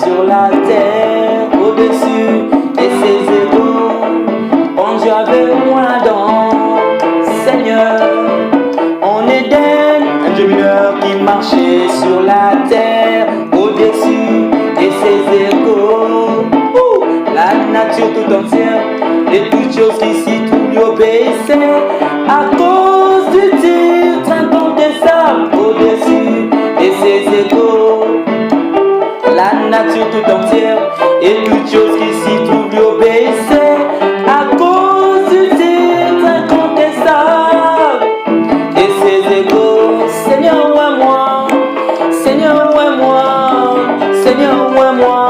sur la terre, au-dessus de ses égaux. En Dieu avec moi dans Seigneur, en Éden, un Dieu mineur qui marchait sur la terre, au-dessus de ses égaux. La nature tout entière et toutes choses qui s'y trouvent lui obéissaient à cause du titre incontestable au-dessus de ses égaux. La nature tout entière et toutes choses qui s'y trouvent lui obéissaient à cause du titre incontestable de ses égaux. Seigneur, ouais moi, Seigneur, ouais moi, Seigneur, ouais moi,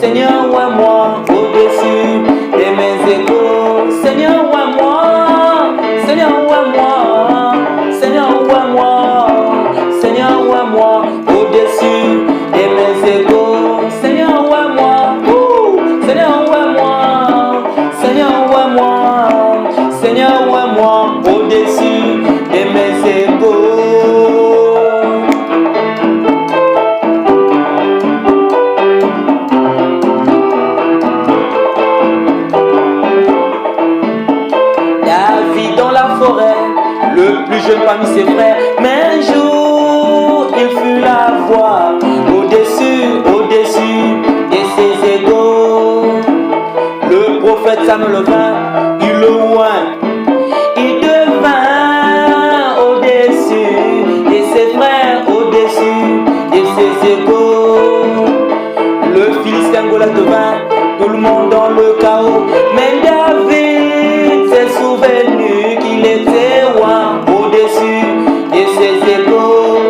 Seigneur, ouais moi, au-dessus de mes égaux. Seigneur, ouais moi, Seigneur, ouais moi, Seigneur, ouais moi, Seigneur, ouais moi, au-dessus de mes égaux. Seigneur, ouais moi, Seigneur, ouais moi, Seigneur, ouais moi, Seigneur, ouais moi, au-dessus de mes égaux. David dans la forêt, le plus jeune parmi ses frères, mais un jour il fut la voix au-dessus de ses égaux. Le prophète Samuel vint, il le oint, il devint au-dessus de ses frères, au-dessus de ses égaux. Le Philistin Goliath devint, tout le monde dans le chaos, mais David s'est souvenu qu'il était roi au-dessus de ses égaux.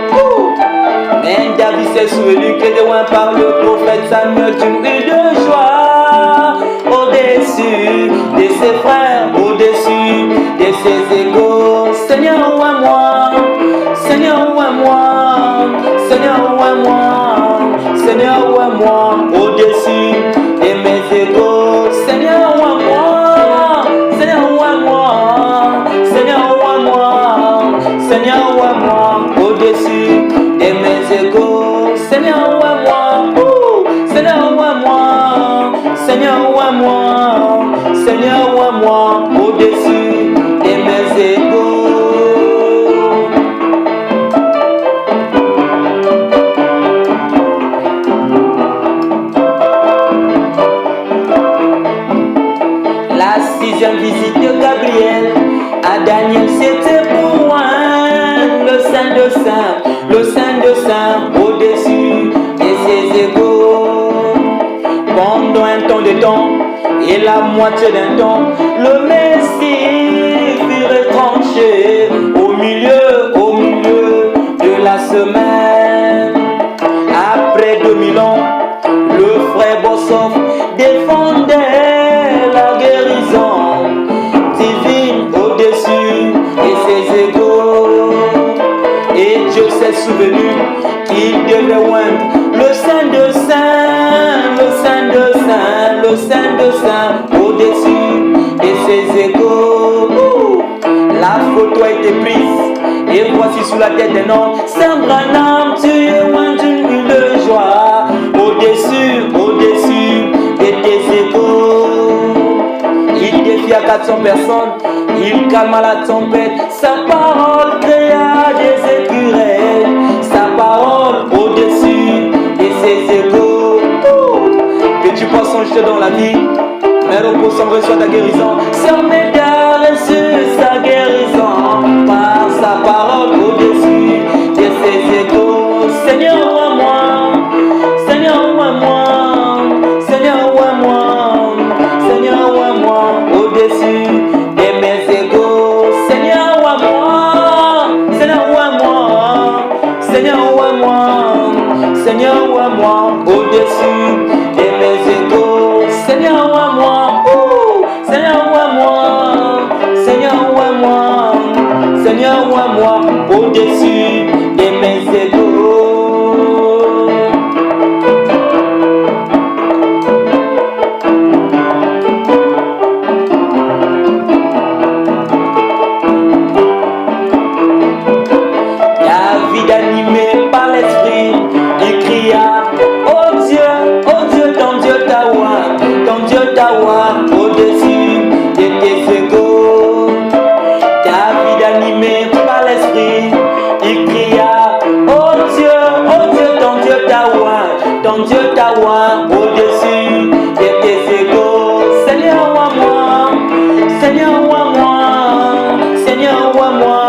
Mais David s'est souvenu qu'il était roi par le prophète Samuel d'une rue de joie au-dessus de ses frères, au-dessus de ses égaux. Seigneur, roi moi, Seigneur, roi moi, Seigneur, roi moi, Seigneur, roi moi, au-dessus de mes égaux. Seigneur, roi moi, Seigneur, roi moi, Seigneur, roi moi, Seigneur, roi moi, au-dessus de mes égaux. Seigneur, roi moi, Seigneur, roi moi, Seigneur, roi moi, Seigneur, roi moi, au-dessus de mes égaux. La sixième visite de Gabriel à Daniel, c'était pour moi le Saint de Saints, le Saint de Saints au-dessus de ses égaux. Pendant un temps de temps et la moitié d'un temps, le Messie fut retranché au milieu de la semaine. Après 2000 ans, le frère Bossoff défendait la guérison divine au-dessus de ses égaux. Et Dieu s'est souvenu qu'il devait oindre le Saint de Saints, le Saint de Saints, le Saint de Saints au-dessus de ses égaux. La photo a été prise et voici sous la tête d'un homme Saint Branham, tu es oint d'une huile de joie au-dessus de tes égaux. Il défia 400 personnes, il calma la tempête, sa parole créa des écureuils, sa parole au-dessus de ses égaux. Que tu poisson jeter dans la vie, mais repose sans reçoit ta guérison. Sœur Média reçu sa guérison par sa parole au-dessus de ses égaux. Seigneur, roi moi, Seigneur, roi moi, Seigneur, roi moi, Seigneur, roi moi, au-dessus de mes égaux. Seigneur, roi moi, Seigneur, roi moi, Seigneur, roi moi, Seigneur, roi moi, au-dessus de mes égaux. Seigneur, roi moi, Seigneur, roi moi, Seigneur, roi moi, Seigneur, roi moi, au-dessus de mes égaux. David animé par l'esprit, il cria: oh Dieu, ton Dieu t'a oint au-dessus de tes égaux. Seigneur, oins-moi, Seigneur, oins-moi, Seigneur, oins-moi,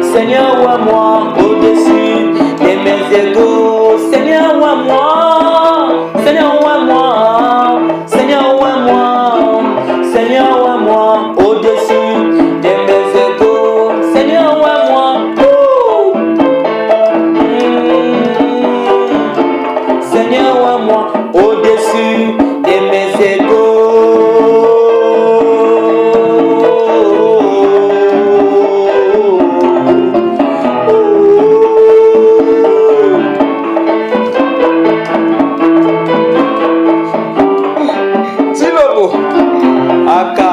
Seigneur, oins-moi au-dessus de mes égaux. Seigneur, oins-moi, Seigneur, oins-moi, Seigneur, oins-moi, Seigneur, oins-moi au-dessus de mes égaux. Seigneur, oins-moi. Seigneur, oins-moi au-dessus de mes égaux. Chilobo aka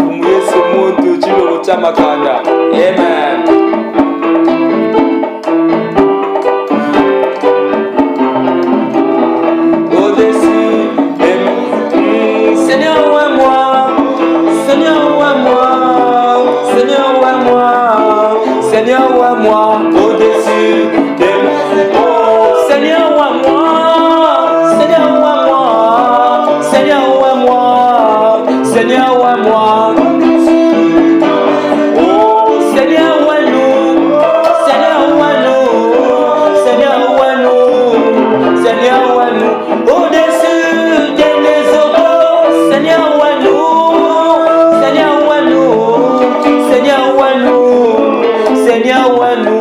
mwese muntu chilobo chamakanda. Amen. Seigneur, oins-moi au-dessus de mes égaux. Seigneur, oins-moi, Seigneur, oins-moi, Seigneur, oins-moi, Seigneur, oins-moi. Oh, Seigneur, oins-nous, Seigneur, oins-nous, Seigneur, oins-nous, Seigneur, oins-nous au-dessus de mes égaux. Seigneur, oins-nous, Seigneur, oins-nous, Seigneur, oins-nous. Seigneur, oins-nous